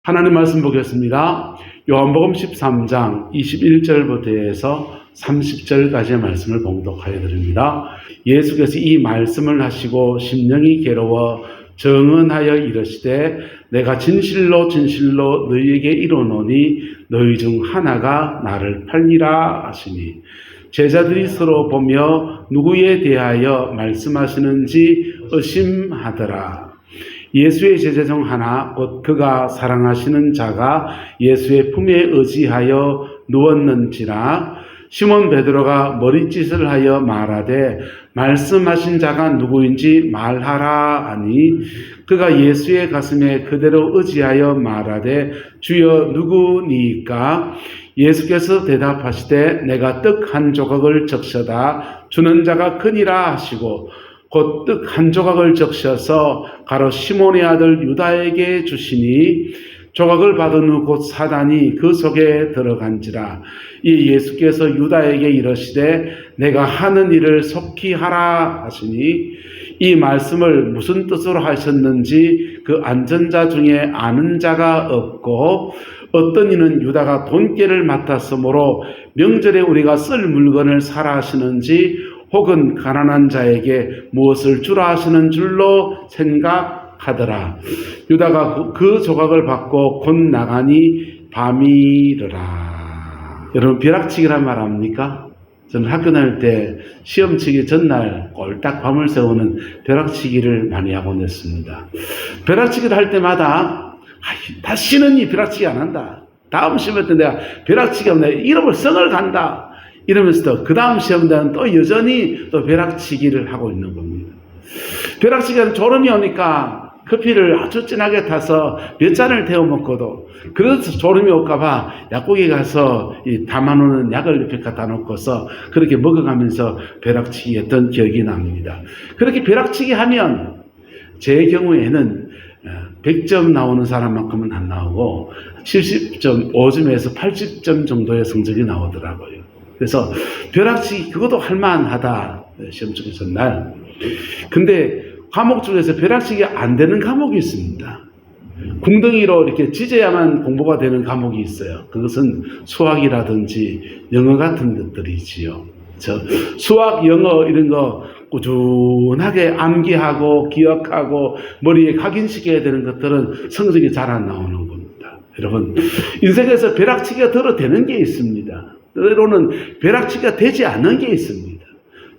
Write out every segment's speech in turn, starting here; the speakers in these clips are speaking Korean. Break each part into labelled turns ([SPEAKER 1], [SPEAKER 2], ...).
[SPEAKER 1] 하나님 말씀 보겠습니다. 요한복음 13장 21절부터 해서 30절까지의 말씀을 봉독하여 드립니다. 예수께서 이 말씀을 하시고 심령이 괴로워 정언하여 이르시되 내가 진실로 진실로 너희에게 이르노니 너희 중 하나가 나를 팔리라 하시니 제자들이 서로 보며 누구에 대하여 말씀하시는지 의심하더라. 예수의 제자 중 하나 곧 그가 사랑하시는 자가 예수의 품에 의지하여 누웠는지라. 시몬 베드로가 머리짓을 하여 말하되 말씀하신 자가 누구인지 말하라 하니 그가 예수의 가슴에 그대로 의지하여 말하되 주여 누구니까? 예수께서 대답하시되 내가 떡 한 조각을 적셔다 주는 자가 크니라 하시고 곧 떡 한 조각을 적셔서 가로 시몬의 아들 유다에게 주시니 조각을 받은 후 곧 사단이 그 속에 들어간지라. 이 예수께서 유다에게 이르시되 내가 하는 일을 속히 하라 하시니 이 말씀을 무슨 뜻으로 하셨는지 그 앉은 자 중에 아는 자가 없고 어떤 이는 유다가 돈깨를 맡았으므로 명절에 우리가 쓸 물건을 사라 하시는지 혹은 가난한 자에게 무엇을 주라 하시는 줄로 생각하더라. 유다가 그 조각을 받고 곧 나가니 밤이르라. 여러분 벼락치기란 말 압니까? 저는 학교 다닐 때 시험치기 전날 꼴딱 밤을 새우는 벼락치기를 많이 하곤 했습니다. 벼락치기를 할 때마다 다시는 이 벼락치기 안 한다. 다음 시험 때 내가 벼락치기 하면 내가 이름을 성을 간다. 이러면서 그 다음 시험대는 또 여전히 또 벼락치기를 하고 있는 겁니다. 벼락치기는 졸음이 오니까 커피를 아주 진하게 타서 몇 잔을 데워 먹고도 그래서 졸음이 올까봐 약국에 가서 이 담아놓는 약을 옆에 갖다 놓고서 그렇게 먹어가면서 벼락치기 했던 기억이 납니다. 그렇게 벼락치기 하면 제 경우에는 100점 나오는 사람만큼은 안 나오고 70점, 5점에서 80점 정도의 성적이 나오더라고요. 그래서 벼락치기 그것도 할만하다. 시험 치기 전날. 근데 과목 중에서 벼락치기 안 되는 과목이 있습니다. 궁덩이로 이렇게 찢어야만 공부가 되는 과목이 있어요. 그것은 수학이라든지 영어 같은 것들이지요. 수학, 영어 이런 거 꾸준하게 암기하고 기억하고 머리에 각인시켜야 되는 것들은 성적이 잘 안 나오는 겁니다. 여러분 인생에서 벼락치기가 들어 되는 게 있습니다. 때로는 벼락치기가 되지 않는 게 있습니다.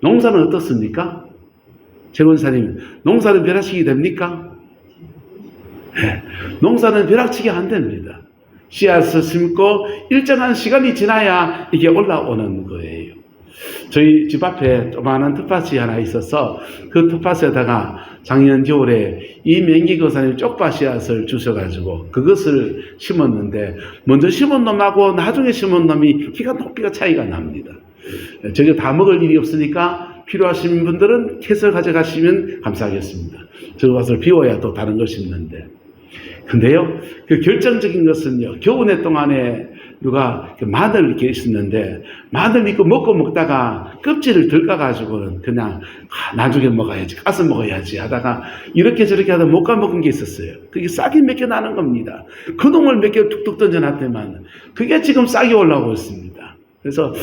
[SPEAKER 1] 농사는 어떻습니까? 최 권사님, 농사는 벼락치기 됩니까? 네, 농사는 벼락치기 안 됩니다. 씨앗을 심고 일정한 시간이 지나야 이게 올라오는 거예요. 저희 집 앞에 조그마한 텃밭이 하나 있어서 그 텃밭에다가 작년 겨울에 이명기 거사님 쪽파 씨앗을 주셔가지고 그것을 심었는데 먼저 심은 놈하고 나중에 심은 놈이 키가 높이가 차이가 납니다. 저게 다 먹을 일이 없으니까 필요하신 분들은 캐서 가져가시면 감사하겠습니다. 저 것을 비워야 또 다른 걸 심는데. 근데요, 그 결정적인 것은요, 겨우내 동안에 누가 마늘 이렇게 있었는데, 마늘 이거 먹다가 껍질을 덜까가지고는 그냥, 나중에 먹어야지, 가서 먹어야지 하다가, 이렇게 저렇게 하다 못 까먹은 게 있었어요. 그게 싹이 몇 개 나는 겁니다. 그 놈을 몇 개 툭툭 던져놨더만, 그게 지금 싹이 올라오고 있습니다. 그래서,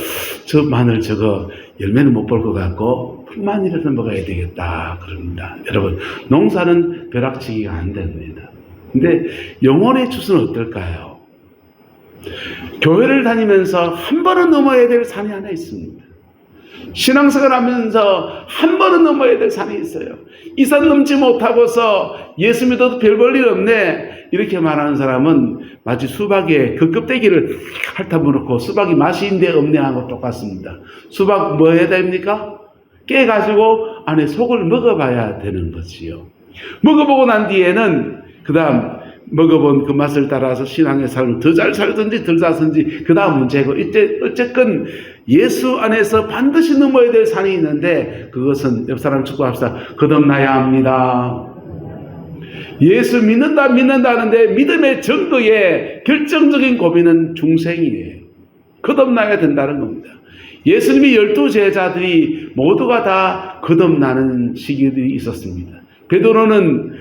[SPEAKER 1] 저 마늘 저거 열매는 못 볼 것 같고, 풀만이라도 먹어야 되겠다. 그럽니다. 여러분, 농사는 벼락치기가 안 됩니다. 근데 영혼의 추수는 어떨까요? 교회를 다니면서 한 번은 넘어야 될 산이 하나 있습니다. 신앙생활 하면서 한 번은 넘어야 될 산이 있어요. 이 산 넘지 못하고서 예수 믿어도 별 볼 일 없네 이렇게 말하는 사람은 마치 수박에 그 껍데기를 핥아먹고 수박이 맛이 있는데 없네 하고 똑같습니다. 수박 뭐 해야 됩니까? 깨가지고 안에 속을 먹어봐야 되는 거지요. 먹어보고 난 뒤에는 그 다음 먹어본 그 맛을 따라서 신앙의 삶을 더 잘 살든지 덜 살든지 그 다음 문제고 어쨌건 예수 안에서 반드시 넘어야 될 산이 있는데 그것은 옆 사람 축구합시다. 거듭나야 합니다. 예수 믿는다 하는데 믿음의 정도의 결정적인 고비는 중생이에요. 거듭나야 된다는 겁니다. 예수님이 12제자들이 모두가 다 거듭나는 시기들이 있었습니다. 베드로는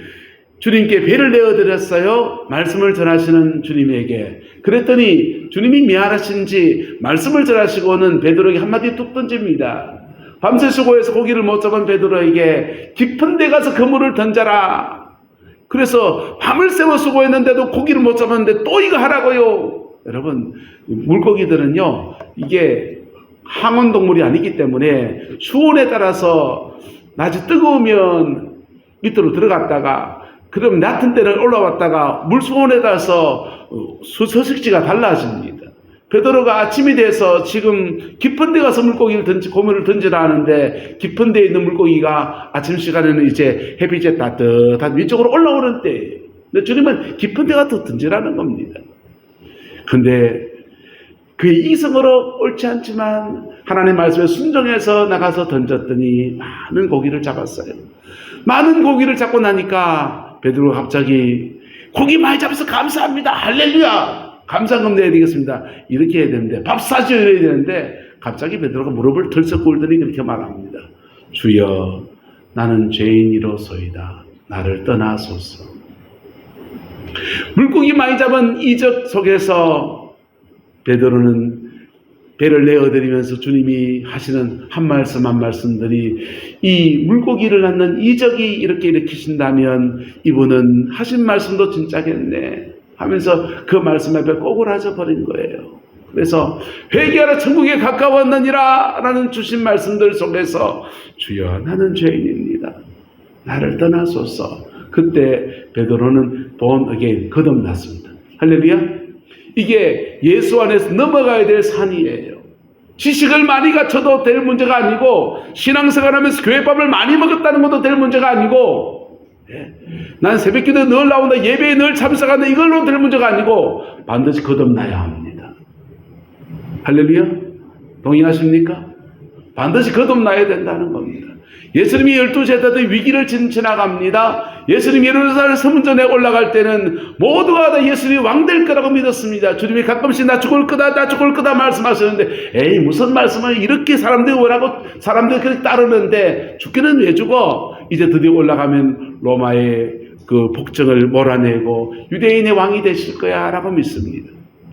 [SPEAKER 1] 주님께 배를 내어드렸어요. 말씀을 전하시는 주님에게. 그랬더니 주님이 미안하신지 말씀을 전하시고는 베드로에게 한마디 뚝 던집니다. 밤새 수고해서 고기를 못 잡은 베드로에게 깊은 데 가서 그물을 던져라. 그래서 밤을 새워 수고했는데도 고기를 못 잡았는데 또 이거 하라고요. 여러분, 물고기들은요, 이게 항온동물이 아니기 때문에 수온에 따라서 낮이 뜨거우면 밑으로 들어갔다가, 그럼 낮은 때는 올라왔다가 물수온에 따라서 서식지가 달라집니다. 베드로가 아침이 돼서 지금 깊은 데 가서 고물을 던지라 하는데, 깊은 데에 있는 물고기가 아침 시간에는 이제 햇빛에 따뜻한 위쪽으로 올라오는 때예요. 근데 주님은 깊은 데 가서 던지라는 겁니다. 근데 그의 이성으로 옳지 않지만 하나님의 말씀에 순종해서 나가서 던졌더니 많은 고기를 잡았어요. 많은 고기를 잡고 나니까 베드로가 갑자기 고기 많이 잡아서 감사합니다. 할렐루야. 감사금 내야 되겠습니다. 이렇게 해야 되는데, 밥 사줘야 되는데, 갑자기 베드로가 무릎을 털썩 꿇더니 그렇게 말합니다. 주여, 나는 죄인이로소이다. 나를 떠나소서. 물고기 많이 잡은 이적 속에서 베드로는 배를 내어드리면서 주님이 하시는 한 말씀 한 말씀들이, 이 물고기를 낳는 이적이 이렇게 일으키신다면 이분은 하신 말씀도 진짜겠네 하면서 그 말씀 앞에 꼬꾸라져 버린 거예요. 그래서 회개하라 천국에 가까웠느니라 라는 주신 말씀들 속에서 주여, 나는 죄인입니다. 나를 떠나소서. 그때 베드로는 born again, 거듭났습니다. 할렐루야. 이게 예수 안에서 넘어가야 될 산이에요. 지식을 많이 갖춰도 될 문제가 아니고, 신앙생활하면서 교회밥을 많이 먹었다는 것도 될 문제가 아니고, 난 새벽기도에 늘 나온다, 예배에 늘 참석한다, 이걸로 될 문제가 아니고 반드시 거듭나야 합니다. 할렐루야. 동의하십니까? 반드시 거듭나야 된다는 겁니다. 예수님이 12제자들이 위기를 지나갑니다. 예수님이 예루살렘 성전에 올라갈 때는 모두가 다 예수님이 왕 될 거라고 믿었습니다. 주님이 가끔씩 나 죽을 거다 말씀하셨는데, 에이 무슨 말씀을, 이렇게 사람들이 원하고 사람들이 그렇게 따르는데 죽기는 왜 죽어? 이제 드디어 올라가면 로마의 그 복정을 몰아내고 유대인의 왕이 되실 거야 라고 믿습니다.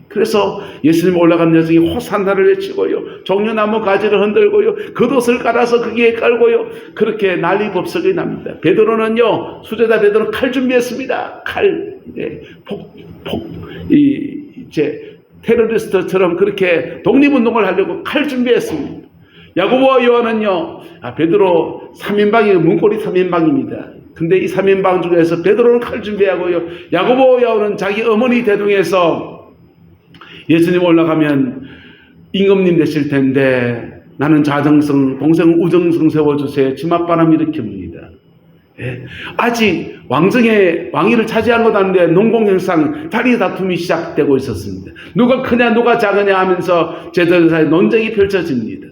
[SPEAKER 1] 그래서 예수님 올라간 여정이 호산나를 외치고요, 종려나무 가지를 흔들고요, 겉옷을 깔아서 거기에 깔고요, 그렇게 난리법석이 납니다. 베드로는요, 수제자 베드로는 칼 준비했습니다. 칼, 이제 테러리스트처럼 그렇게 독립운동을 하려고 칼 준비했습니다. 야고보와 요한은요, 베드로 3인방이 문고리 3인방입니다. 근데 이 3인방 중에서 베드로는 칼 준비하고요, 야고보와 요한은 자기 어머니 대동해서 예수님 올라가면 임금님 되실 텐데 나는 자정성, 동생 우정성 세워주세요. 치맛바람 일으킵니다. 아직 왕정의 왕위를 차지한 것 아닌데 농공행상 자리 다툼이 시작되고 있었습니다. 누가 크냐 누가 작으냐 하면서 제자들 사이에 논쟁이 펼쳐집니다.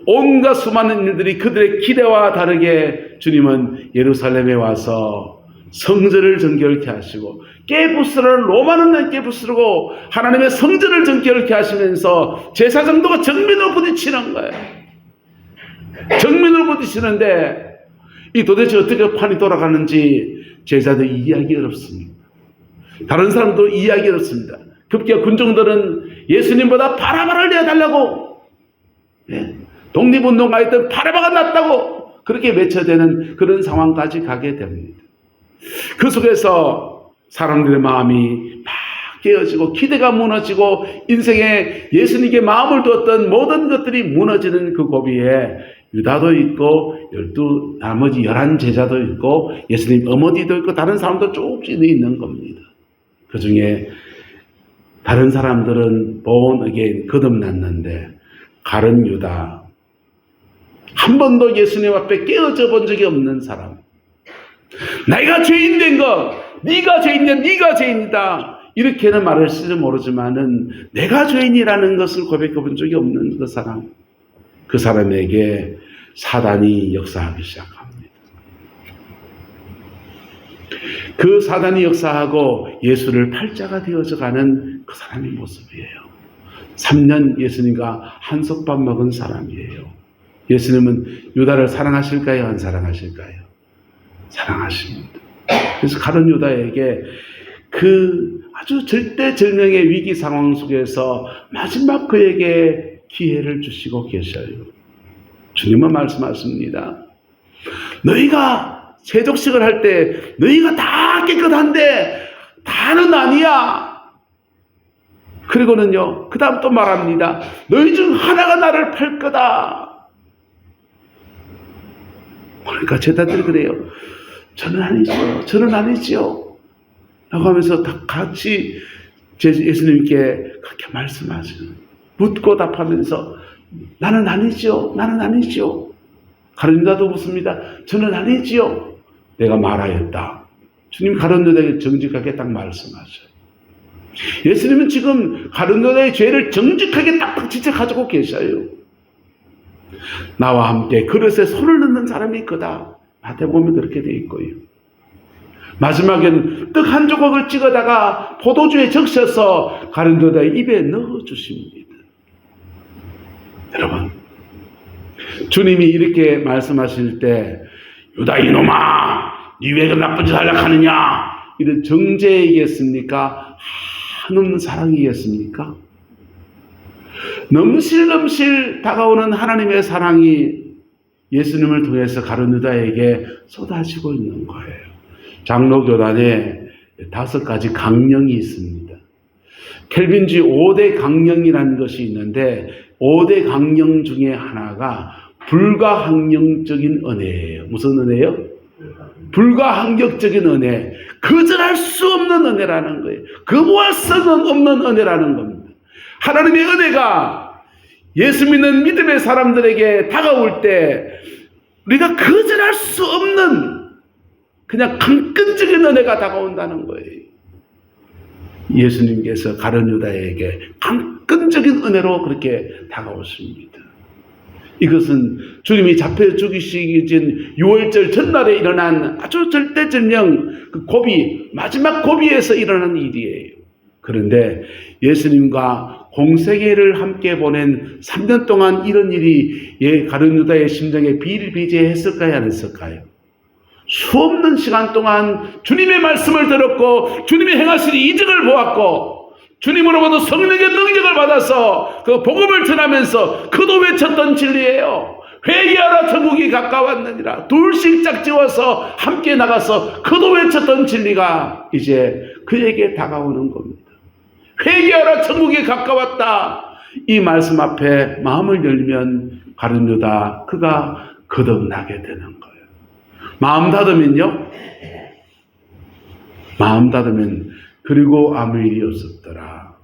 [SPEAKER 1] 온갖 수많은 일들이 그들의 기대와 다르게 주님은 예루살렘에 와서 성전을 정결케 하시고, 깨부스를 로마는 깨부스르고 하나님의 성전을 정결케 하시면서 제사 정도가 정면으로 부딪히는 거예요. 정면으로 부딪히는데 이 도대체 어떻게 판이 돌아가는지 제자들이 이해하기 어렵습니다. 다른 사람도 이해하기 어렵습니다. 급기야 군중들은 예수님보다 바라바를 내어달라고, 독립운동가였던 바라바가 낫다고 그렇게 외쳐대는 그런 상황까지 가게 됩니다. 그 속에서 사람들의 마음이 막 깨어지고 기대가 무너지고 인생에 예수님께 마음을 두었던 모든 것들이 무너지는 그 고비에 유다도 있고 나머지 11제자도 있고 예수님 어머니도 있고 다른 사람도 쭉쭉 있는 겁니다. 그 중에 다른 사람들은 born again, 거듭났는데 가룟 유다, 한 번도 예수님 앞에 깨어져 본 적이 없는 사람, 내가 죄인 된 것, 네가 죄인이야, 네가 죄인이다, 이렇게는 말할지도 모르지만은 내가 죄인이라는 것을 고백해 본 적이 없는 그 사람, 그 사람에게 사단이 역사하기 시작합니다. 그 사단이 역사하고 예수를 팔자가 되어져 가는 그 사람의 모습이에요. 3년 예수님과 한솥밥 먹은 사람이에요. 예수님은 유다를 사랑하실까요? 안 사랑하실까요? 사랑하십니다. 그래서 가룟 유다에게 그 아주 절대절명의 위기 상황 속에서 마지막 그에게 기회를 주시고 계셔요. 주님은 말씀하십니다. 너희가 세족식을 할 때 너희가 다 깨끗한데 다는 아니야. 그리고는요, 그 다음 또 말합니다. 너희 중 하나가 나를 팔 거다. 그러니까 제자들이 그래요. 저는 아니죠. 저는 아니지요. 라고 하면서 다 같이 예수님께 그렇게 말씀하죠. 묻고 답하면서 나는 아니지요. 나는 아니지요. 가룟 유다도 묻습니다. 저는 아니지요. 내가 말하였다. 주님 가룟 유다에게 정직하게 딱 말씀하셔요. 예수님은 지금 가룟 유다의 죄를 정직하게 딱 지적하고 계셔요. 나와 함께 그릇에 손을 넣는 사람이 그다. 마태복음에 그렇게 되어 있고요. 마지막에는 떡 한 조각을 찍어다가 포도주에 적셔서 가룟 유다의 입에 넣어 주십니다. 여러분, 주님이 이렇게 말씀하실 때 유다 이놈아, 네 왜 나쁜 짓 하려고 하느냐, 이런 정죄이겠습니까? 한없는 사랑이겠습니까? 넘실넘실 다가오는 하나님의 사랑이 예수님을 통해서 가룟 유다에게 쏟아지고 있는 거예요. 장로교단에 5가지 강령이 있습니다. 켈빈주의 5대 강령이라는 것이 있는데 5대 강령 중에 하나가 불가항력적인 은혜예요. 무슨 은혜요? 불가항력적인 은혜. 거절할 수 없는 은혜라는 거예요. 거부할 수는 없는 은혜라는 겁니다. 하나님의 은혜가 예수 믿는 믿음의 사람들에게 다가올 때 우리가 거절할 수 없는 그냥 강끈적인 은혜가 다가온다는 거예요. 예수님께서 가룟 유다에게 강끈적인 은혜로 그렇게 다가오십니다. 이것은 주님이 잡혀 죽이시기 전 6월절 전날에 일어난 아주 절대절명 그 고비, 마지막 고비에서 일어난 일이에요. 그런데 예수님과 공생애를 함께 보낸 3년 동안 이런 일이 가룟 유다의 심정에 비일비재했을까요? 안 했을까요? 수없는 시간 동안 주님의 말씀을 들었고 주님이 행하신 이적을 보았고 주님으로부터 성령의 능력을 받아서 그 복음을 전하면서 그도 외쳤던 진리예요. 회개하라 천국이 가까웠느니라. 둘씩 짝지어서 함께 나가서 그도 외쳤던 진리가 이제 그에게 다가오는 겁니다. 회개하라 천국이 가까웠다. 이 말씀 앞에 마음을 열면 가룟 유다 그가 거듭나게 되는 거예요. 마음 닫으면요. 마음 닫으면 그리고 아무 일이 없었더라.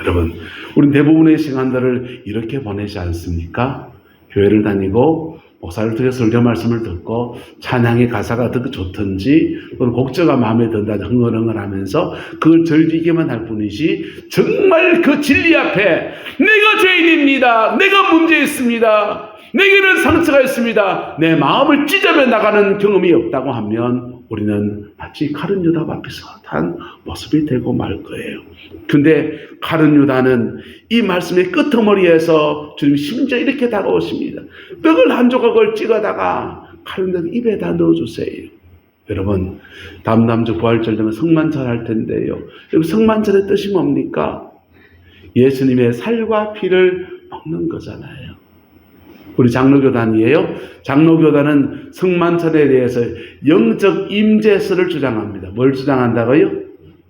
[SPEAKER 1] 여러분, 우리 대부분의 시간들을 이렇게 보내지 않습니까? 교회를 다니고 목사를 통해 설교 말씀을 듣고 찬양의 가사가 더 좋든지 또는 곡조가 마음에 든다 흥얼흥얼 하면서 그걸 즐기기만 할 뿐이지 정말 그 진리 앞에 내가 죄인입니다. 내가 문제 있습니다. 내게는 상처가 있습니다. 내 마음을 찢어져 나가는 경험이 없다고 하면 우리는 마치 가룟 유다 앞에서 단 모습이 되고 말 거예요. 근데 가룟 유다는 이 말씀의 끄트머리에서 주님 심지어 이렇게 다가오십니다. 떡을 한 조각을 찍어다가 가룟 유다 입에다 넣어주세요. 여러분, 다음 주 부활절 되면 성만찬 할 텐데요. 여러분, 성만찬의 뜻이 뭡니까? 예수님의 살과 피를 먹는 거잖아요. 우리 장로교단이에요. 장로교단은 성만찬에 대해서 영적 임재설을 주장합니다. 뭘 주장한다고요?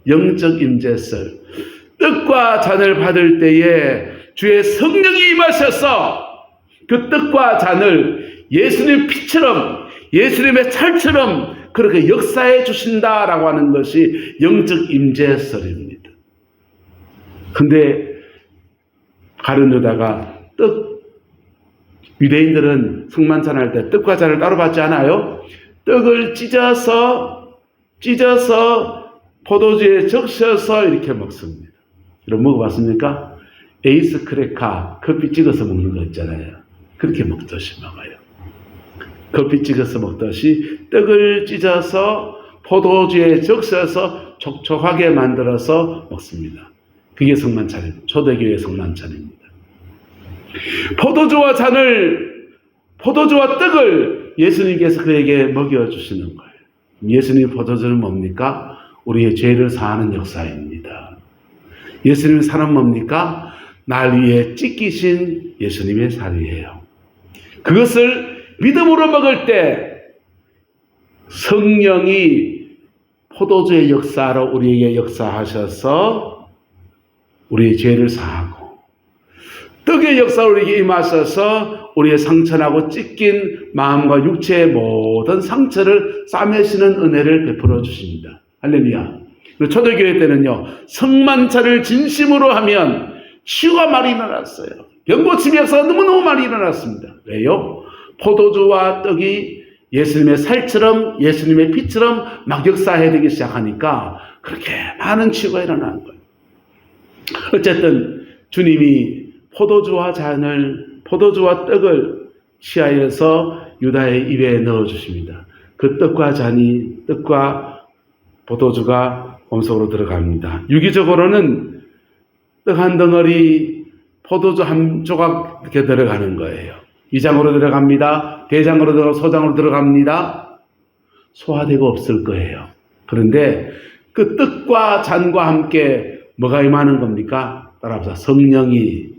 [SPEAKER 1] 영적 임재설. 떡과 잔을 받을 때에 주의 성령이 임하셔서 그 떡과 잔을 예수님의 피처럼 예수님의 살처럼 그렇게 역사해 주신다라고 하는 것이 영적 임재설입니다. 근데 가룟 유다가 유대인들은 성만찬 할 때 떡과 잔을 따로 받지 않아요. 떡을 찢어서 포도주에 적셔서 이렇게 먹습니다. 여러분 먹어봤습니까? 에이스 크레카 커피 찍어서 먹는 거 있잖아요. 그렇게 먹듯이 먹어요. 커피 찍어서 먹듯이 떡을 찢어서 포도주에 적셔서 촉촉하게 만들어서 먹습니다. 그게 성만찬입니다. 초대교회 성만찬입니다. 포도주와 떡을 예수님께서 그에게 먹여주시는 거예요. 예수님 포도주는 뭡니까? 우리의 죄를 사하는 역사입니다. 예수님의 살은 뭡니까? 날 위해 찢기신 예수님의 살이에요. 그것을 믿음으로 먹을 때 성령이 포도주의 역사로 우리에게 역사하셔서 우리의 죄를 사하고, 떡의 역사로 우리에게 임하셔서 우리의 상처나고 찢긴 마음과 육체의 모든 상처를 싸매시는 은혜를 베풀어 주십니다. 할렐루야. 초대교회 때는요, 성만찬을 진심으로 하면 치유가 많이 일어났어요. 병고침의 역사가 너무너무 많이 일어났습니다. 왜요? 포도주와 떡이 예수님의 살처럼, 예수님의 피처럼 막 역사해되기 시작하니까 그렇게 많은 치유가 일어나는 거예요. 어쨌든 주님이 포도주와 떡을 취하여서 유다의 입에 넣어주십니다. 그 떡과 잔이, 떡과 포도주가 몸속으로 들어갑니다. 유기적으로는 떡 한 덩어리, 포도주 한 조각 이렇게 들어가는 거예요. 위장으로 들어갑니다. 대장으로 들어가고 소장으로 들어갑니다. 소화되고 없을 거예요. 그런데 그 떡과 잔과 함께 뭐가 임하는 겁니까? 따라합시다. 성령이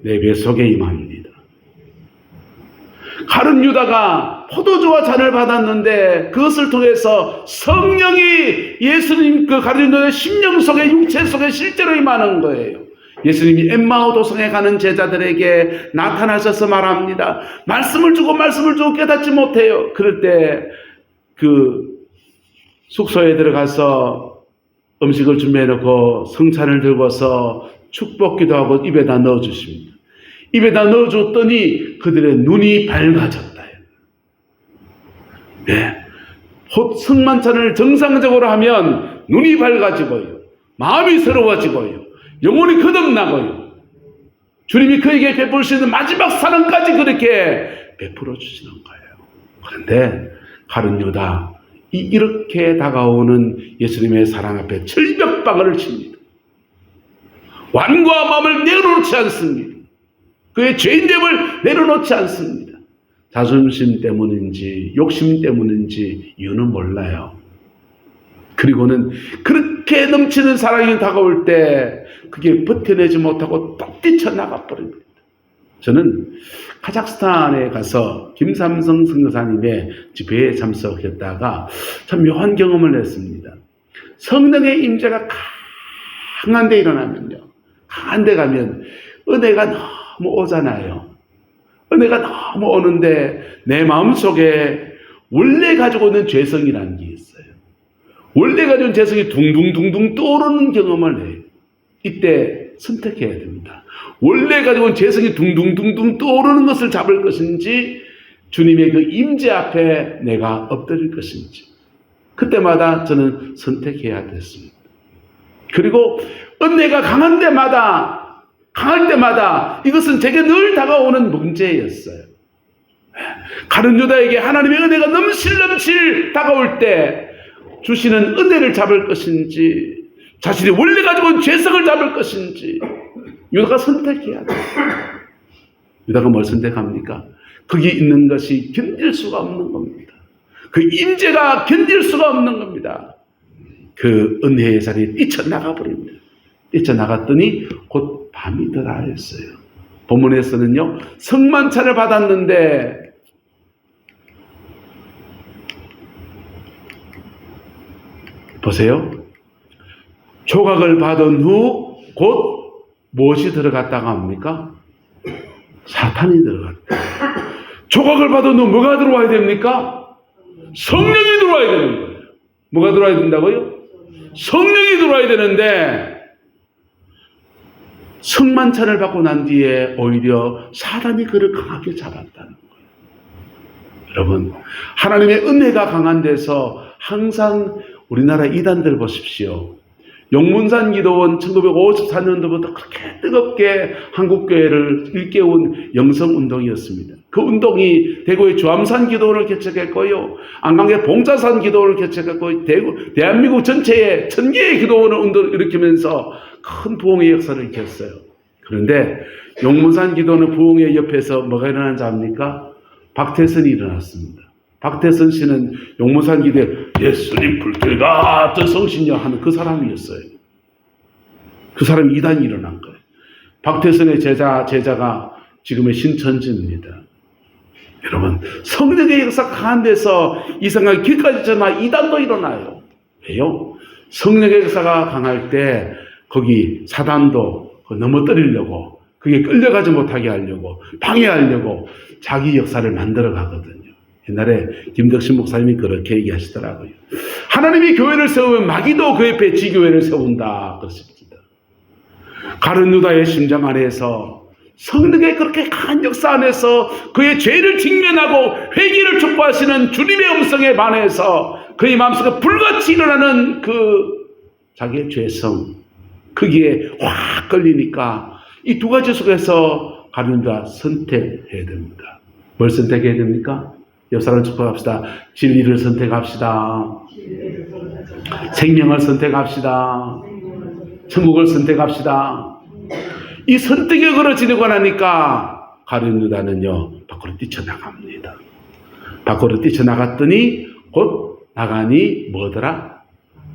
[SPEAKER 1] 내 배 속에 임합니다. 가룟 유다가 포도주와 잔을 받았는데 그것을 통해서 성령이 예수님 그 가룟 유다의 심령 속에, 육체 속에 실제로 임하는 거예요. 예수님이 엠마오 도성에 가는 제자들에게 나타나셔서 말합니다. 말씀을 주고 깨닫지 못해요. 그럴 때 그 숙소에 들어가서 음식을 준비해놓고 성찬을 들고서 축복기도 하고 입에다 넣어주십니다. 입에다 넣어줬더니 그들의 눈이 밝아졌다. 네. 성만찬을 정상적으로 하면 눈이 밝아지고요, 마음이 새로워지고요, 영혼이 거듭나고요, 주님이 그에게 베풀 수 있는 마지막 사랑까지 그렇게 베풀어 주시는 거예요. 그런데 가룟 유다, 이렇게 다가오는 예수님의 사랑 앞에 절벽방어를 칩니다. 완고한 마음을 내려놓지 않습니다. 그의 죄인됨을 내려놓지 않습니다. 자존심 때문인지 욕심 때문인지 이유는 몰라요. 그리고는 그렇게 넘치는 사랑이 다가올 때 그게 버텨내지 못하고 딱 뛰쳐나가 버립니다. 저는 카자흐스탄에 가서 김삼성 선교사님의 집회에 참석했다가 참 묘한 경험을 했습니다. 성령의 임재가 강한 데 일어나면요, 강한 데 가면 은혜가 너무 오잖아요. 은혜가 너무 오는데 내 마음속에 원래 가지고 있는 죄성이라는 게 있어요. 원래 가지고 있는 죄성이 둥둥둥둥 떠오르는 경험을 해요. 이때 선택해야 됩니다. 원래 가지고 있는 죄성이 둥둥둥둥 떠오르는 것을 잡을 것인지, 주님의 그 임재 앞에 내가 엎드릴 것인지, 그때마다 저는 선택해야 됐습니다. 그리고 은혜가 강할 때마다 이것은 제게 늘 다가오는 문제였어요. 가룟 유다에게 하나님의 은혜가 넘실 다가올 때 주시는 은혜를 잡을 것인지, 자신이 원래 가지고 있는 죄성을 잡을 것인지, 유다가 선택해야 돼요. 유다가 뭘 선택합니까? 거기 있는 것이 견딜 수가 없는 겁니다. 그 임재가 견딜 수가 없는 겁니다. 그 은혜의 자리에 뛰쳐나가 버립니다. 뛰쳐나갔더니 곧 밤이 들어왔어요. 본문에서는요, 성만찬을 받았는데 보세요. 조각을 받은 후 곧 무엇이 들어갔다가 합니까? 사탄이 들어갔다. 조각을 받은 후 뭐가 들어와야 됩니까? 성령이 들어와야 되는 거예요. 뭐가 들어와야 된다고요? 성령이 들어와야 되는데 성만찬을 받고 난 뒤에 오히려 사단이 그를 강하게 잡았다는 거예요. 여러분, 하나님의 은혜가 강한 데서 항상 우리나라 이단들 보십시오. 용문산 기도원 1954년도부터 그렇게 뜨겁게 한국교회를 일깨운 영성운동이었습니다. 그 운동이 대구의 주암산 기도원을 개척했고요, 안강의 봉자산 기도원을 개척했고, 대한민국 전체에 1000개의 기도원을 일으키면서 큰 부흥의 역사를 일으켰어요. 그런데 용문산 기도원 부흥의 옆에서 뭐가 일어난지 압니까? 박태선이 일어났습니다. 박태선 씨는 용모산 기대 예수님 불길 같은 성신여 하는 그 사람이었어요. 그 사람이 이단이 일어난 거예요. 박태선의 제자가 지금의 신천지입니다. 여러분, 성령의 역사 강한 데서 이상하게 길까지 전화 이단도 일어나요. 왜요? 성령의 역사가 강할 때 거기 사단도 넘어뜨리려고, 그게 끌려가지 못하게 하려고, 방해하려고 자기 역사를 만들어 가거든요. 옛날에 김덕신 목사님이 그렇게 얘기하시더라고요. 하나님이 교회를 세우면 마귀도 그 옆에 지교회를 세운다 그렇습니다. 가룟 유다의 심장 안에서 성령의 그렇게 강한 역사 안에서 그의 죄를 직면하고 회개를 촉구하시는 주님의 음성에 반해서 그의 마음속에 불같이 일어나는 그 자기의 죄성, 거기에 확 걸리니까 이 두 가지 속에서 가룟 유다 선택해야 됩니다. 뭘 선택해야 됩니까? 옆 사람 축복합시다. 진리를 선택합시다. 생명을 선택합시다. 천국을 선택합시다. 이 선택에 걸어지려고 하니까 가룟 유다는요 밖으로 뛰쳐나갑니다. 밖으로 뛰쳐나갔더니 곧 나가니 뭐더라?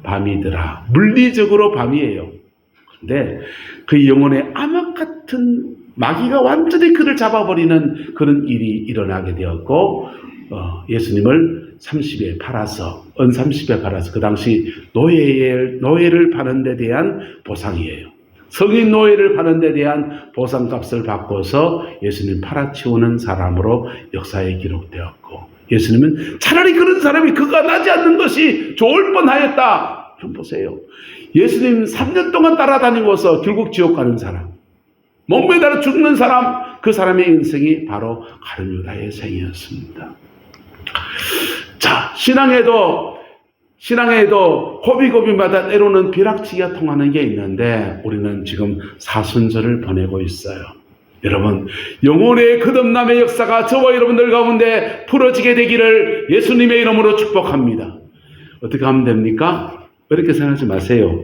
[SPEAKER 1] 밤이더라. 물리적으로 밤이에요. 그런데 그 영혼의 암흑 같은 마귀가 완전히 그를 잡아버리는 그런 일이 일어나게 되었고 예수님을 30에 팔아서 은 30에 팔아서 그 당시 노예를 파는 데 대한 보상이에요. 성인 노예를 파는 데 대한 보상값을 바꿔서 예수님 팔아치우는 사람으로 역사에 기록되었고 예수님은 차라리 그런 사람이 그가 나지 않는 것이 좋을 뻔하였다. 좀 보세요. 예수님 3년 동안 따라다니고서 결국 지옥 가는 사람, 몸 매달아 죽는 사람, 그 사람의 인생이 바로 가룟 유다의 생이었습니다. 자, 신앙에도 고비고비마다 때로는 벼락치기가 통하는 게 있는데 우리는 지금 사순절을 보내고 있어요. 여러분, 영혼의 거듭남의 역사가 저와 여러분들 가운데 풀어지게 되기를 예수님의 이름으로 축복합니다. 어떻게 하면 됩니까? 그렇게 생각하지 마세요.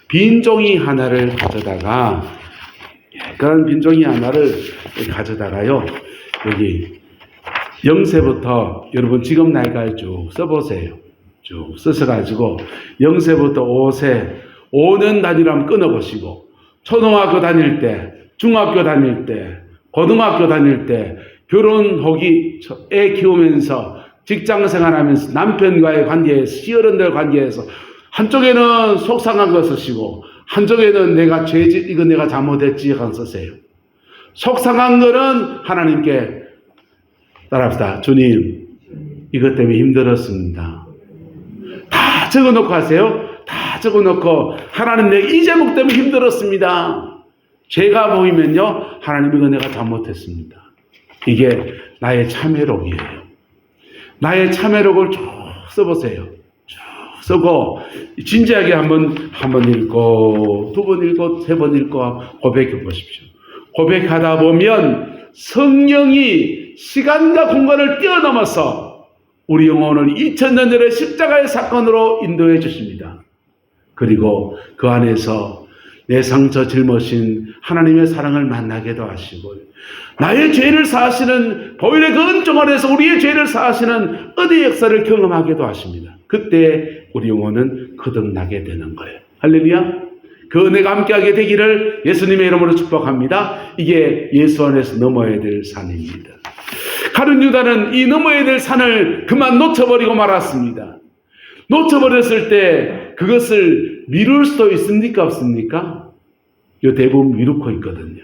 [SPEAKER 1] 빈 종이 하나를 가져다가 그런 빈 종이 하나를 가져다가요 여기 0세부터 여러분 지금 나이까지 쭉 써보세요. 쭉 써서가지고 0세부터 5세 5년 단위로 끊어보시고 초등학교 다닐 때, 중학교 다닐 때, 고등학교 다닐 때, 결혼 후기 애 키우면서 직장생활하면서 남편과의 관계에서 시어른들 관계에서 한쪽에는 속상한 거 쓰시고 한쪽에는 내가 죄짓 이거 내가 잘못했지 하고 쓰세요. 속상한 거는 하나님께 따라합시다. 주님 이것 때문에 힘들었습니다. 다 적어놓고 하세요. 다 적어놓고 하나님 내 이 제목 때문에 힘들었습니다. 죄가 보이면요 하나님 이거 내가 잘못했습니다. 이게 나의 참회록이에요. 나의 참회록을 쭉 써보세요. 쭉 쓰고 진지하게 한번 읽고 두 번 읽고 세 번 읽고 고백해 보십시오. 고백하다 보면 성령이 시간과 공간을 뛰어넘어서 우리 영혼을 2000년 전의 십자가의 사건으로 인도해 주십니다. 그리고 그 안에서 내 상처 짊어진 하나님의 사랑을 만나게도 하시고 나의 죄를 사하시는 보혈의 그 은총 안에서 우리의 죄를 사하시는 은혜의 역사를 경험하게도 하십니다. 그때 우리 영혼은 거듭나게 되는 거예요. 할렐루야. 그 은혜가 함께하게 되기를 예수님의 이름으로 축복합니다. 이게 예수 안에서 넘어야 될 산입니다. 가룟 유다는 이 넘어야 될 산을 그만 놓쳐버리고 말았습니다. 놓쳐버렸을 때 그것을 미룰 수도 있습니까? 없습니까? 이 대부분 미루고 있거든요.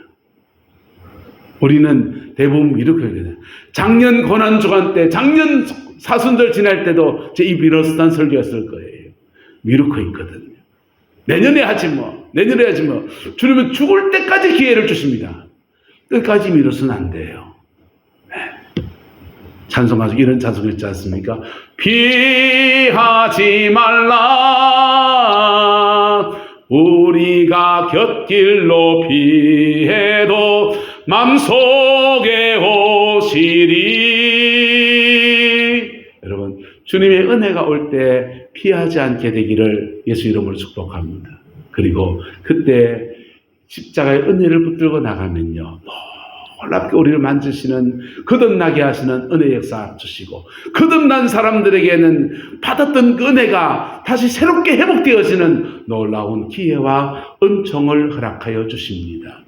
[SPEAKER 1] 우리는 대부분 미루고 있거든요. 작년 고난주간 때, 작년 사순절 지날 때도 제 입 미뤘던 설교였을 거예요. 미루고 있거든요. 내년에 하지 뭐. 주님은 죽을 때까지 기회를 주십니다. 끝까지 미루서는 안 돼요. 네. 찬송하죠. 이런 찬송 있지 않습니까? 피하지 말라 우리가 곁길로 피해도 맘속에 오시리. 여러분 주님의 은혜가 올 때 피하지 않게 되기를 예수 이름으로 축복합니다. 그리고 그때 십자가의 은혜를 붙들고 나가면요 놀랍게 우리를 만지시는, 거듭나게 하시는 은혜 역사 주시고, 거듭난 사람들에게는 받았던 그 은혜가 다시 새롭게 회복되어지는 놀라운 기회와 은총을 허락하여 주십니다.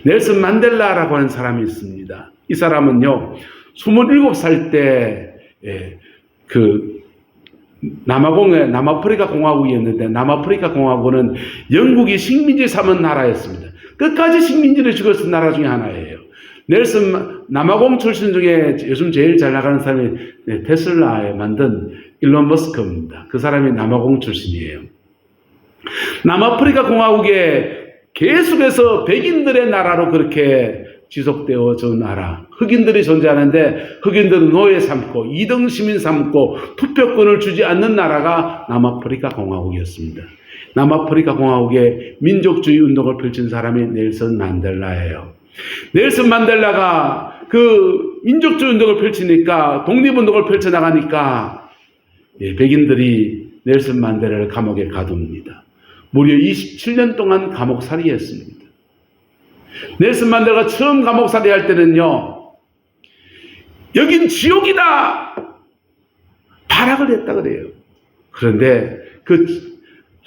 [SPEAKER 1] 넬슨 만델라라고 하는 사람이 있습니다. 이 사람은요, 27살 때 남아프리카 공화국이었는데, 남아프리카 공화국은 영국이 식민지 삼은 나라였습니다. 끝까지 식민지를 죽였던 나라 중에 하나예요. 남아공 출신 중에 요즘 제일 잘 나가는 사람이 테슬라에 만든 일론 머스크입니다. 그 사람이 남아공 출신이에요. 남아프리카 공화국에 계속해서 백인들의 나라로 그렇게 지속되어져 나라. 흑인들이 존재하는데 흑인들은 노예 삼고 2등 시민 삼고 투표권을 주지 않는 나라가 남아프리카 공화국이었습니다. 남아프리카 공화국의 민족주의 운동을 펼친 사람이 넬슨 만델라예요. 넬슨 만델라가 그 민족주의 운동을 펼치니까, 독립운동을 펼쳐나가니까 백인들이 넬슨 만델라를 감옥에 가둡니다. 무려 27년 동안 감옥살이했습니다. 넬슨 만델라가 처음 감옥살이 할 때는요, 여긴 지옥이다! 발악을 했다 그래요. 그런데 그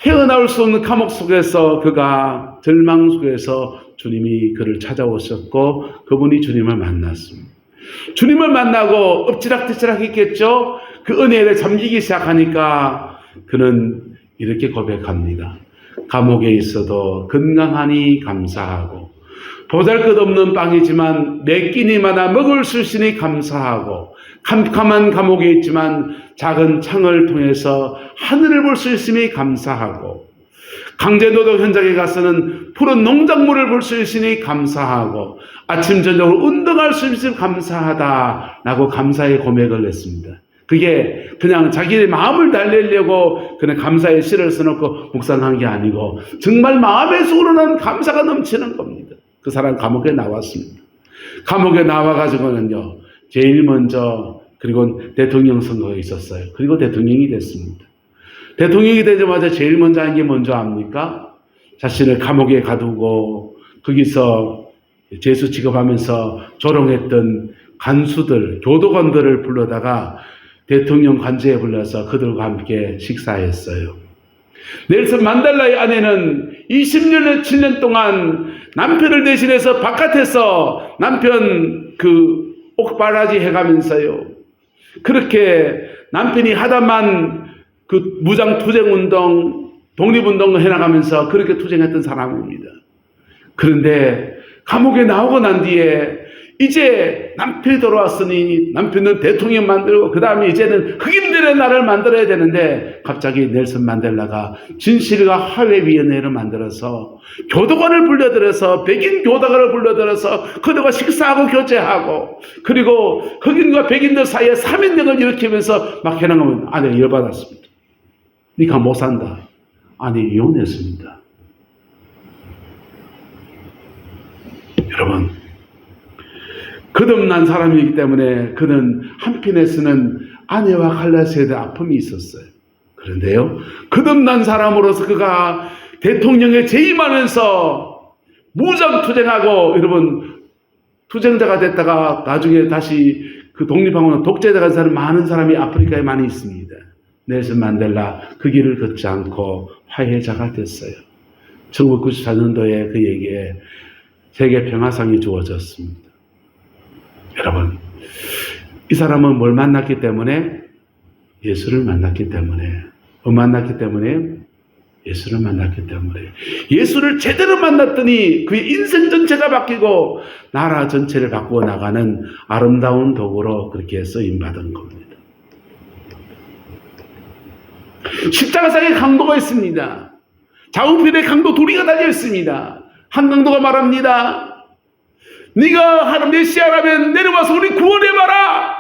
[SPEAKER 1] 헤어나올 수 없는 감옥 속에서 그가 절망 속에서 주님이 그를 찾아오셨고, 그분이 주님을 만났습니다. 주님을 만나고 엎치락뒤치락 했겠죠? 그 은혜에 잠기기 시작하니까 그는 이렇게 고백합니다. 감옥에 있어도 건강하니 감사하고, 보잘것없는 빵이지만 몇 끼니마다 먹을 수 있으니 감사하고, 캄캄한 감옥에 있지만 작은 창을 통해서 하늘을 볼 수 있으니 감사하고, 강제노동 현장에 가서는 푸른 농작물을 볼 수 있으니 감사하고, 아침 저녁으로 운동할 수 있으니 감사하다라고 감사의 고백을 했습니다. 그게 그냥 자기의 마음을 달래려고 그냥 감사의 시를 써놓고 묵상한 게 아니고, 정말 마음의 속으로는 감사가 넘치는 겁니다. 그 사람 감옥에 나왔습니다. 감옥에 나와가지고는요, 제일 먼저, 그리고 대통령 선거가 있었어요. 그리고 대통령이 됐습니다. 대통령이 되자마자 제일 먼저 한 게 뭔지 압니까? 자신을 감옥에 가두고 거기서 죄수 취급하면서 조롱했던 간수들, 교도관들을 불러다가 대통령 관저에 불러서 그들과 함께 식사했어요. 넬슨 만델라의 아내는 20년, 7년 동안 남편을 대신해서 바깥에서 남편 옥바라지 해가면서요, 그렇게 남편이 하다만 그 무장투쟁운동, 독립운동을 해나가면서 그렇게 투쟁했던 사람입니다. 그런데 감옥에 나오고 난 뒤에 이제 남편이 돌아왔으니 남편은 대통령 만들고 그 다음에 이제는 흑인들의 나라를 만들어야 되는데, 갑자기 넬슨 만델라가 진실과 화해위원회를 만들어서 교도관을 불러들여서, 백인 교도관을 불러들여서 그들과 식사하고 교제하고, 그리고 흑인과 백인들 사이에 3인력을 일으키면서 막 해나가면 아내가 열받았습니다. 니가 못 산다. 아니, 이혼했습니다. 여러분, 거듭난 사람이기 때문에 그는 한편에서는 아내와 갈라서야 될 아픔이 있었어요. 그런데요, 거듭난 사람으로서 그가 대통령에 재임하면서 무장투쟁하고, 여러분, 투쟁자가 됐다가 나중에 다시 그 독립하고는 독재자가 된 사람, 많은 사람이 아프리카에 많이 있습니다. 넬슨 만델라 그 길을 걷지 않고 화해자가 됐어요. 1994년도에 그에게 세계 평화상이 주어졌습니다. 여러분, 이 사람은 뭘 만났기 때문에? 예수를 만났기 때문에. 만났기 때문에? 예수를 만났기 때문에. 예수를 제대로 만났더니 그의 인생 전체가 바뀌고 나라 전체를 바꾸어 나가는 아름다운 도구로 그렇게 쓰임받은 겁니다. 십자가상에 강도가 있습니다. 좌우편에 강도 둘이가 달려 있습니다. 한 강도가 말합니다. 네가 하나님 메시아라면 내려와서 우리 구원해봐라.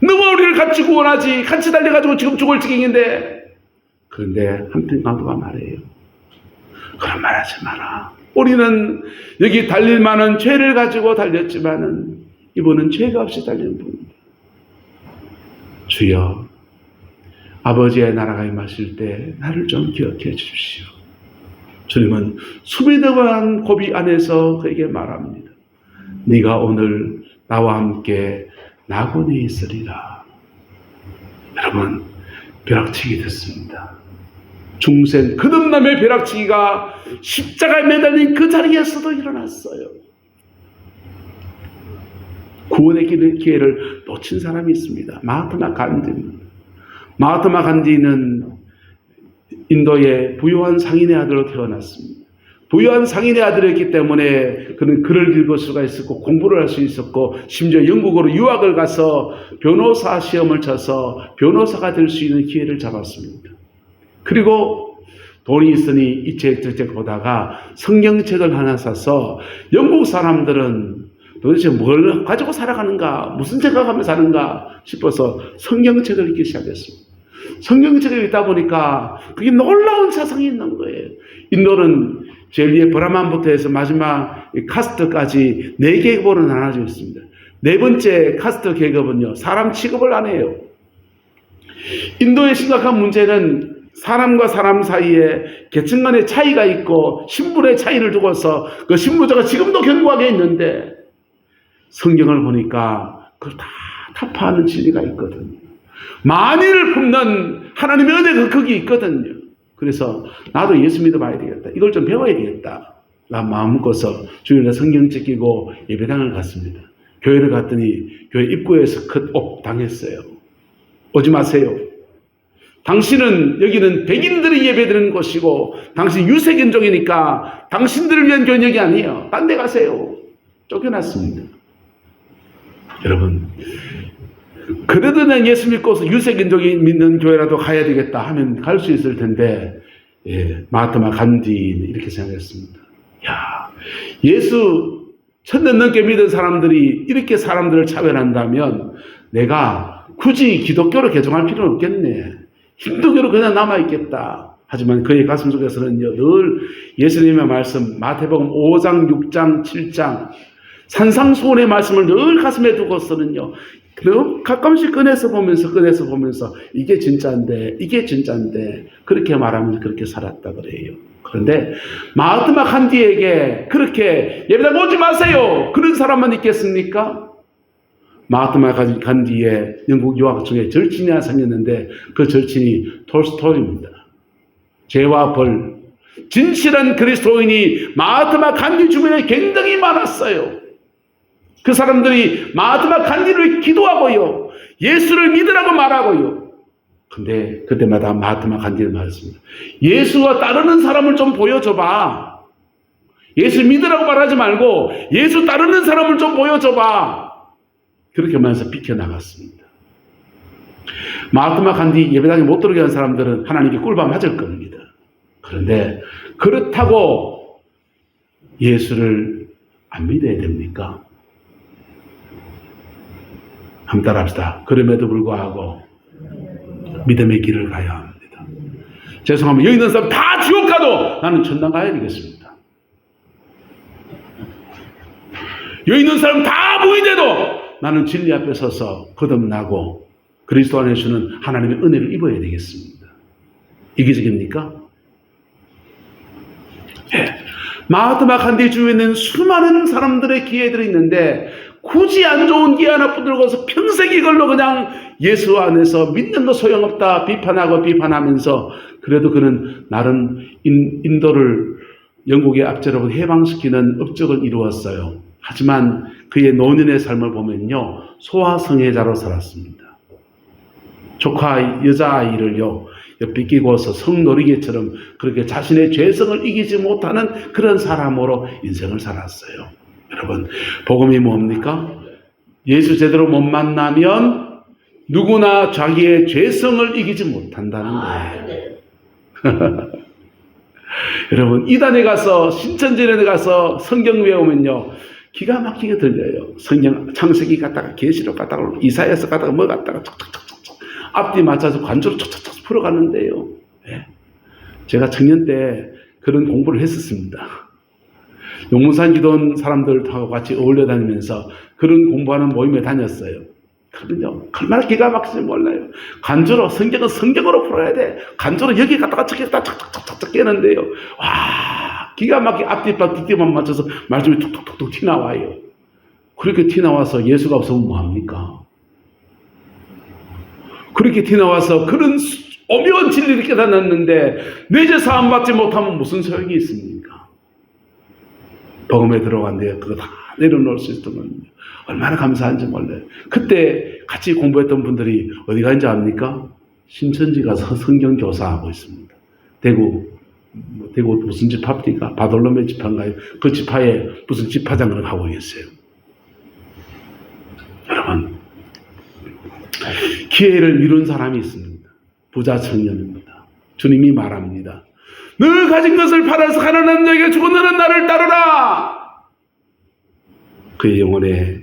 [SPEAKER 1] 너무 우리를 같이 구원하지. 같이 달려가지고 지금 죽을 지경인데. 그런데 한편 강도가 말해요. 그런 말 하지 마라. 우리는 여기 달릴 만한 죄를 가지고 달렸지만은 이분은 죄가 없이 달린 분입니다. 주여, 아버지의 나라가 임하실 때 나를 좀 기억해 주십시오. 주님은 수비대한 고비 안에서 그에게 말합니다. 네가 오늘 나와 함께 낙원에 있으리라. 여러분, 벼락치기 됐습니다. 중생 거듭남의 벼락치기가 십자가에 매달린 그 자리에서도 일어났어요. 구원의 기회를 놓친 사람이 있습니다. 마하트마 간디입니다. 마하트마 간디는 인도의 부유한 상인의 아들로 태어났습니다. 부유한 상인의 아들이었기 때문에 그는 글을 읽을 수가 있었고 공부를 할 수 있었고 심지어 영국으로 유학을 가서 변호사 시험을 쳐서 변호사가 될 수 있는 기회를 잡았습니다. 그리고 돈이 있으니 이 책 저 책 보다가 성경책을 하나 사서 영국 사람들은 도대체 뭘 가지고 살아가는가, 무슨 생각하며 사는가 싶어서 성경책을 읽기 시작했습니다. 성경책을 읽다 보니까 그게 놀라운 사상이 있는 거예요. 인도는 제일 위에 브라만부터 해서 마지막 카스트까지 4계급으로 나눠져 있습니다. 네 번째 카스트 계급은요, 사람 취급을 안 해요. 인도의 심각한 문제는 사람과 사람 사이에 계층 간의 차이가 있고 신분의 차이를 두고서 그 신분자가 지금도 견고하게 있는데 성경을 보니까 그걸 다 타파하는 진리가 있거든요. 만인을 품는 하나님의 은혜가 거기 있거든요. 그래서 나도 예수 믿어봐야 되겠다. 이걸 좀 배워야 되겠다. 라는 마음 먹어서 주일날 성경책 끼고 예배당을 갔습니다. 교회를 갔더니 교회 입구에서 컷옵 당했어요. 오지 마세요. 당신은 여기는 백인들이 예배드리는 곳이고 당신 유색인종이니까 당신들을 위한 교회는 여기 아니에요. 딴 데 가세요. 쫓겨났습니다. 여러분, 그래도 난 예수 믿고서 유색인종이 믿는 교회라도 가야 되겠다 하면 갈 수 있을 텐데, 마하트마 간디는 이렇게 생각했습니다. 야, 예수 1000년 넘게 믿은 사람들이 이렇게 사람들을 차별한다면 내가 굳이 기독교로 개종할 필요는 없겠네. 힌두교로 그냥 남아있겠다. 하지만 그의 가슴 속에서는요, 늘 예수님의 말씀, 마태복음 5장, 6장, 7장, 산상수훈의 말씀을 늘 가슴에 두고서는요, 가끔씩 꺼내서 보면서 이게 진짜인데 그렇게 말하면서 그렇게 살았다 그래요. 그런데 마하트마 간디에게 그렇게 예배당 오지 마세요, 그런 사람만 있겠습니까? 마하트마 간디의 영국 유학 중에 절친이 하나 생겼는데 그 절친이 톨스토이입니다. 죄와 벌, 진실한 그리스도인이 마하트마 간디 주변에 굉장히 많았어요. 그 사람들이 마하트마 간디를 기도하고요, 예수를 믿으라고 말하고요. 근데 그때마다 마하트마 간디를 말했습니다. 예수와 따르는 사람을 좀 보여줘봐. 예수 믿으라고 말하지 말고 예수 따르는 사람을 좀 보여줘봐. 그렇게 말해서 비켜나갔습니다. 마하트마 간디 예배당에 못 들어오게 한 사람들은 하나님께 꿀밤 맞을 겁니다. 그런데 그렇다고 예수를 안 믿어야 됩니까? 한번 따라합시다. 그럼에도 불구하고 믿음의 길을 가야 합니다. 죄송합니다. 여기 있는 사람 다 지옥 가도 나는 천당 가야 되겠습니다. 여기 있는 사람 다 부인돼도 나는 진리 앞에 서서 거듭나고 그리스도 안에 주는 하나님의 은혜를 입어야 되겠습니다. 이기적입니까? 네. 마하트마 간디 주위에는 수많은 사람들의 기회들이 있는데 굳이 안 좋은 기회 하나 붙들고서 평생 이걸로 그냥 예수 안에서 믿는 거 소용없다 비판하면서 그래도 그는 나름 인도를 영국의 압제로부터 해방시키는 업적을 이루었어요. 하지만 그의 노년의 삶을 보면요, 소아성애자로 살았습니다. 조카 여자아이를요 뺏기고서 성놀이개처럼 그렇게 자신의 죄성을 이기지 못하는 그런 사람으로 인생을 살았어요. 여러분, 복음이 뭡니까? 예수 제대로 못 만나면 누구나 자기의 죄성을 이기지 못한다는 거예요. 여러분, 이단에 가서 신천지에 가서 성경 외우면요 기가 막히게 들려요. 성경 창세기 갔다가 계시록 갔다가 이사야서 갔다가 뭐 갔다가 척척척척 앞뒤 맞춰서 관조로 척척척 풀어갔는데요. 네. 제가 청년 때 그런 공부를 했었습니다. 용문산 기도원 사람들하고 같이 어울려 다니면서 그런 공부하는 모임에 다녔어요. 그러면요, 얼마나 기가 막히지 몰라요. 간주로, 성경은 성경으로 풀어야 돼. 간주로 여기 갔다가 저기 갔다가 척척척척 깨는데요. 와, 기가 막히게 앞뒤만 뒷뒤만 맞춰서 말씀이 툭툭툭툭 튀나와요. 그렇게 티나와서 예수가 없으면 뭐합니까? 그렇게 티나와서 그런 오묘한 진리를 깨닫았는데 내 죄 사함 받지 못하면 무슨 소용이 있습니까? 복음에 들어간데 그거 다 내려놓을 수 있었던 얼마나 감사한지 몰라요. 그때 같이 공부했던 분들이 어디 간지 압니까? 신천지 가서 성경 교사하고 있습니다. 대구 무슨 집합입니까? 바돌로메 집합인가요? 그 집화에 무슨 집화장을 하고 계세요. 여러분, 기회를 미룬 사람이 있습니다. 부자 청년입니다. 주님이 말합니다. 너 가진 것을 팔아서 가난한 자에게 주고 너는 나를 따르라. 그의 영혼에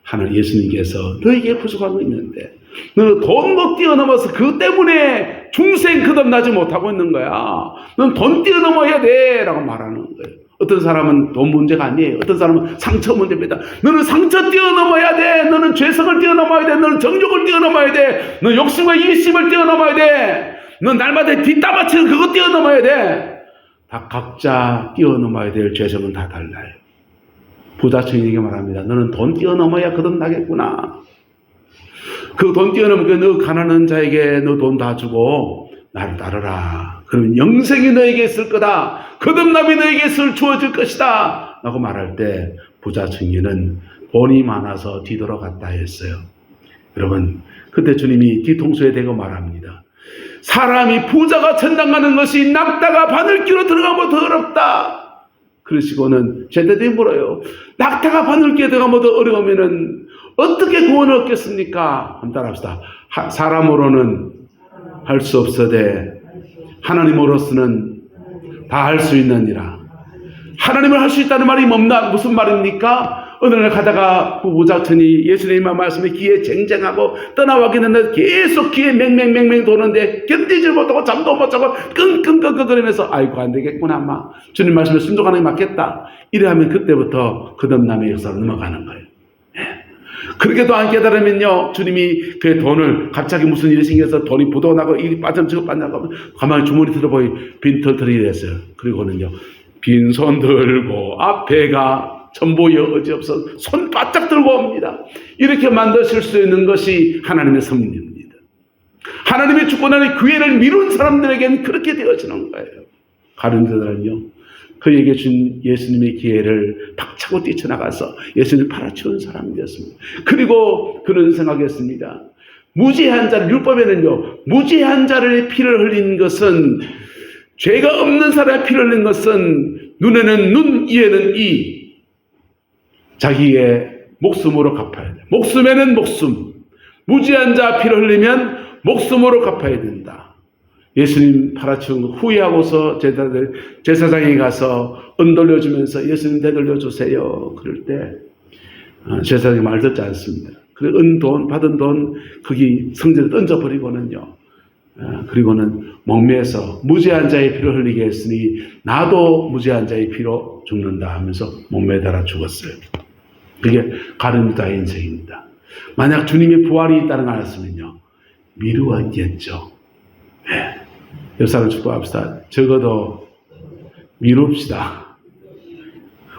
[SPEAKER 1] 하나님 예수님께서 너에게 부족한 거 있는데 너는 돈도 뛰어넘어서 그것 때문에 중생 거듭나지 못하고 있는 거야. 너는 돈 뛰어넘어야 돼 라고 말하는 거예요. 어떤 사람은 돈 문제가 아니에요. 어떤 사람은 상처 문제입니다. 너는 상처 뛰어넘어야 돼. 너는 죄성을 뛰어넘어야 돼. 너는 정욕을 뛰어넘어야 돼. 너는 욕심과 이심을 뛰어넘어야 돼. 넌 날마다 뒷담화치는 그거 뛰어넘어야 돼. 다 각자 뛰어넘어야 될 죄성은 다 달라요. 부자청에게 말합니다. 너는 돈 뛰어넘어야 거듭나겠구나. 그 돈 뛰어넘으니까 너 가난한 자에게 너 돈 다 주고 나를 따르라. 그러면 영생이 너에게 있을 거다. 거듭남이 너에게 주어질 것이다. 라고 말할 때 부자 청년은 돈이 많아서 뒤돌아갔다 했어요. 여러분, 그때 주님이 뒤통수에 대고 말합니다. 사람이 부자가 천당 가는 것이 낙타가 바늘귀로 들어가면 더 어렵다. 그러시고는 제대로 물어요. 낙타가 바늘귀에 들어가면 더 어려우면은 어떻게 구원을 얻겠습니까? 한번 따라합시다. 사람으로는 할 수 없어되 하나님으로서는 다 할 수 있느니라. 하나님을 할 수 있다는 말이 무슨 말입니까? 어느 날 가다가 부자천이 예수님의 말씀에 귀에 쟁쟁하고 떠나가기는 계속 귀에 맹맹맹맹 도는데 견디지 못하고 잠도 못 자고 끙끙끙끙거리면서 아이고 안 되겠구나 아마 주님 말씀에 순종하는 게 맞겠다. 이래하면 그때부터 거듭남의 역사로 넘어가는 거예요. 그렇게도 안 깨달으면요, 주님이 그 돈을 갑자기 무슨 일이 생겨서 돈이 부도나고 이 빠져 저거 빠져나고 하면 가만히 주머니 들어보니 빈털털이 됐어요. 그리고는요, 빈손 들고 앞에가 전보여 어지없어 손 바짝 들고 옵니다. 이렇게 만드실 수 있는 것이 하나님의 섭리입니다. 하나님의 주권하는 기회를 미룬 사람들에게는 그렇게 되어지는 거예요. 가룟유다는요, 그에게 준 예수님의 기회를 박차고 뛰쳐나가서 예수님을 팔아치운 사람이었습니다. 그리고 그는 생각했습니다. 무죄한 자를, 율법에는요, 무죄한 자를 피를 흘린 것은, 죄가 없는 사람의 피를 흘린 것은 눈에는 눈, 이에는 이, 자기의 목숨으로 갚아야 돼. 목숨에는 목숨. 무죄한 자 피를 흘리면 목숨으로 갚아야 된다. 예수님 팔아치운 거 후회하고서 제사장에 가서 은 돌려주면서 예수님 되돌려주세요. 그럴 때 제사장이 말 듣지 않습니다. 그래 돈 받은 돈 거기 성전에 던져버리고는요. 그리고는 목매에서 무죄한 자의 피를 흘리게 했으니 나도 무죄한 자의 피로 죽는다 하면서 목매달아 죽었어요. 그게 가룟유다의 인생입니다. 만약 주님의 부활이 있다는 걸 알았으면요, 미루었겠죠. 네. 역사를 축복합시다. 적어도 미룹시다.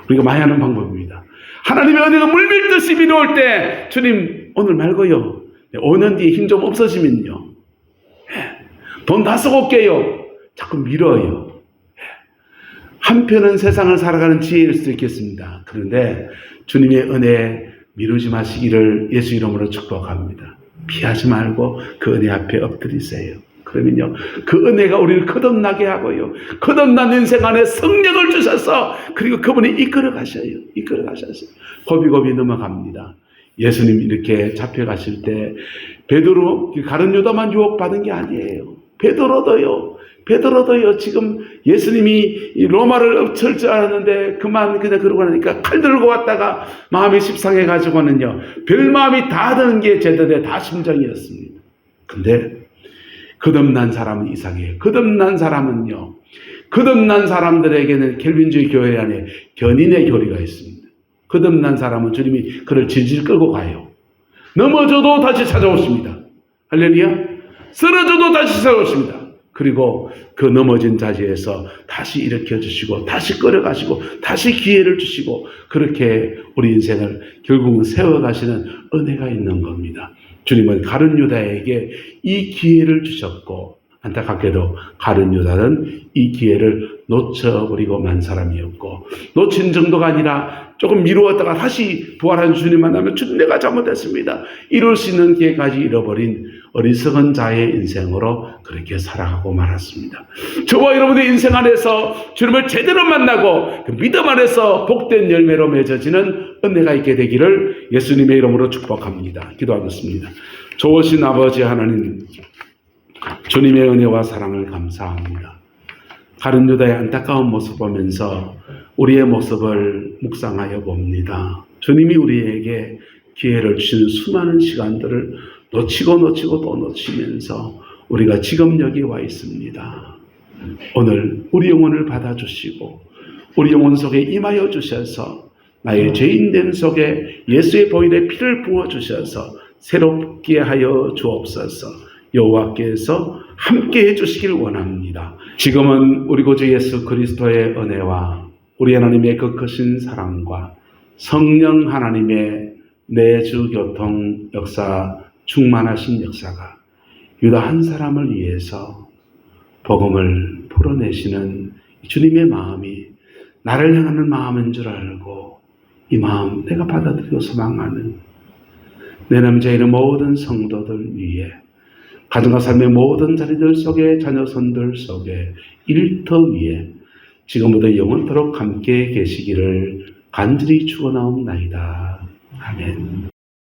[SPEAKER 1] 우리가 많이 하는 방법입니다. 하나님의 은혜가 물밀듯이 미루올 때 주님 오늘 말고요, 5년 뒤에 힘 좀 없어지면요, 돈 다 쓰고 올게요. 자꾸 미뤄요. 한편은 세상을 살아가는 지혜일 수도 있겠습니다. 그런데 주님의 은혜 미루지 마시기를 예수 이름으로 축복합니다. 피하지 말고 그 은혜 앞에 엎드리세요. 그러면요, 그 은혜가 우리를 거듭나게 하고요, 거듭난 인생 안에 성령을 주셔서 그리고 그분이 이끌어 가셔요. 고비고비 넘어갑니다. 예수님 이렇게 잡혀가실 때 베드로, 가룟유다만 유혹받은 게 아니에요. 베드로도요, 지금 예수님이 로마를 철저하는데 그만 그냥 그러고 나니까 칼 들고 왔다가 마음이 십상해가지고는요, 별 마음이 다 드는 게 제자들의 다 심정이었습니다. 근데 거듭난 사람은 이상해요. 거듭난 사람은요, 거듭난 사람들에게는 켈빈주의 교회 안에 견인의 교리가 있습니다. 거듭난 사람은 주님이 그를 질질 끌고 가요. 넘어져도 다시 찾아오십니다. 할렐루야. 쓰러져도 다시 찾아오십니다. 그리고 그 넘어진 자리에서 다시 일으켜 주시고 다시 끌어가시고 다시 기회를 주시고 그렇게 우리 인생을 결국은 세워가시는 은혜가 있는 겁니다. 주님은 가룟 유다에게 이 기회를 주셨고 안타깝게도 가룟 유다는 이 기회를 놓쳐버리고 만 사람이었고 놓친 정도가 아니라 조금 미루었다가 다시 부활한 주님 만나면 주님 내가 잘못했습니다. 이룰 수 있는 기회까지 잃어버린 어리석은 자의 인생으로 그렇게 살아가고 말았습니다. 저와 여러분의 인생 안에서 주님을 제대로 만나고 그 믿음 안에서 복된 열매로 맺어지는 은혜가 있게 되기를 예수님의 이름으로 축복합니다. 기도하겠습니다. 좋으신 아버지 하나님, 주님의 은혜와 사랑을 감사합니다. 가룟 유다의 안타까운 모습 보면서 우리의 모습을 묵상하여 봅니다. 주님이 우리에게 기회를 주신 수많은 시간들을 놓치고 또 놓치면서 우리가 지금 여기 와 있습니다. 오늘 우리 영혼을 받아주시고 우리 영혼 속에 임하여 주셔서 나의 죄인됨 속에 예수의 보혈의 피를 부어주셔서 새롭게 하여 주옵소서. 여호와께서 함께 해주시길 원합니다. 지금은 우리 구주 예수 그리스도의 은혜와 우리 하나님의 그 크신 사랑과 성령 하나님의 내주교통 역사 충만하신 역사가 유다 한 사람을 위해서 복음을 풀어내시는 주님의 마음이 나를 향하는 마음인 줄 알고 이 마음 내가 받아들이고 소망하는 내 남자에 있는 모든 성도들 위해 가정과 삶의 모든 자리들 속에 자녀손들 속에 일터 위에 지금부터 영원토록 함께 계시기를 간절히 축원하옵나이다. 아멘.